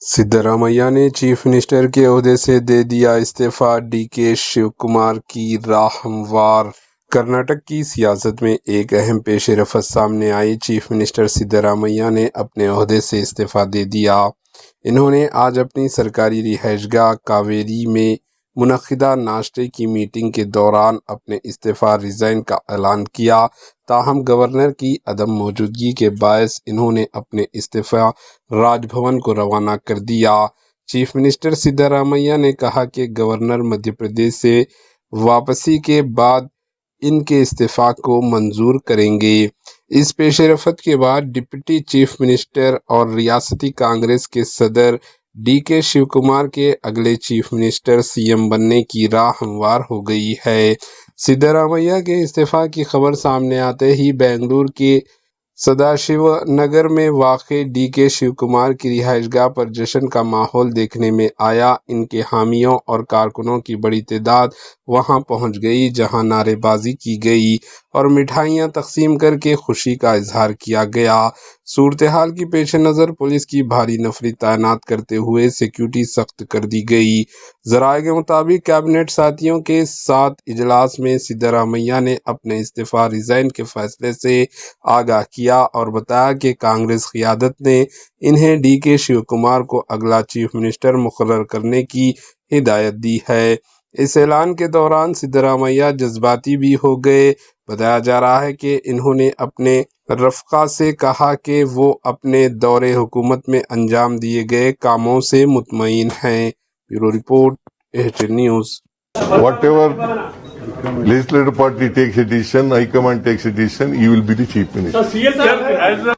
सिद्धरामैया ने chief minister के ओहदे से दे दिया इस्तीफा, डीके शिव कुमार की राह हमवार। कर्नाटक की सियासत में एक अहम पेश रफ्त सामने आई। चीफ मिनिस्टर सिद्धरामैया ने अपने ओहदे से इस्तीफा दे दिया। इन्होंने आज अपनी सरकारी रिहाइशगाह कावेरी में मुनक्किदा नाश्ते की मीटिंग के दौरान अपने इस्तीफा रिज़ाइन का ऐलान किया। ताहम गवर्नर की अदम मौजूदगी के बायस इन्होंने अपने इस्तीफा राजभवन को रवाना कर दिया। चीफ मिनिस्टर सिद्धरामैया ने कहा कि गवर्नर मध्य प्रदेश से वापसी के बाद इनके इस्तीफा को मंजूर करेंगे। इस पेश रफ्त के बाद डिप्टी चीफ मिनिस्टर और रियासती कांग्रेस के सदर डीके शिव कुमार के अगले चीफ मिनिस्टर सीएम बनने की राह हमवार हो गई है। सिद्धरामैया के इस्तीफा की खबर सामने आते ही बेंगलुरु के सदाशिव नगर में वाक़े डीके शिव कुमार की रिहाइशगाह पर जश्न का माहौल देखने में आया। इनके हामियों और कारकुनों की बड़ी तादाद वहां पहुंच गई, जहां नारेबाजी की गई और मिठाइयां तकसीम करके खुशी का इजहार किया गया। सूरत हाल की पेश नज़र पुलिस की भारी नफरी तैनात करते हुए सिक्योरिटी सख्त कर दी गई। ज़राए के मुताबिक कैबिनेट साथियों के साथ इजलास में सिद्धरामैया ने अपने इस्तीफा रिज़ाइन के फैसले से आगाह किया और बताया कि कांग्रेस क़ियादत ने इन्हें डीके शिव कुमार को अगला चीफ मिनिस्टर मुकर्रर करने की हिदायत दी है। इस ऐलान के दौरान सिद्धरामैया जज्बाती भी हो गए। बताया जा रहा है कि इन्होंने अपने रफ़्क़ा से कहा कि वो अपने दौरे हुकूमत में अंजाम दिए गए कामों से मुतमईन हैं। Bureau report, AHN news. Whatever legislative party takes a decision, High Command takes a decision, you will be the chief minister. So, CM,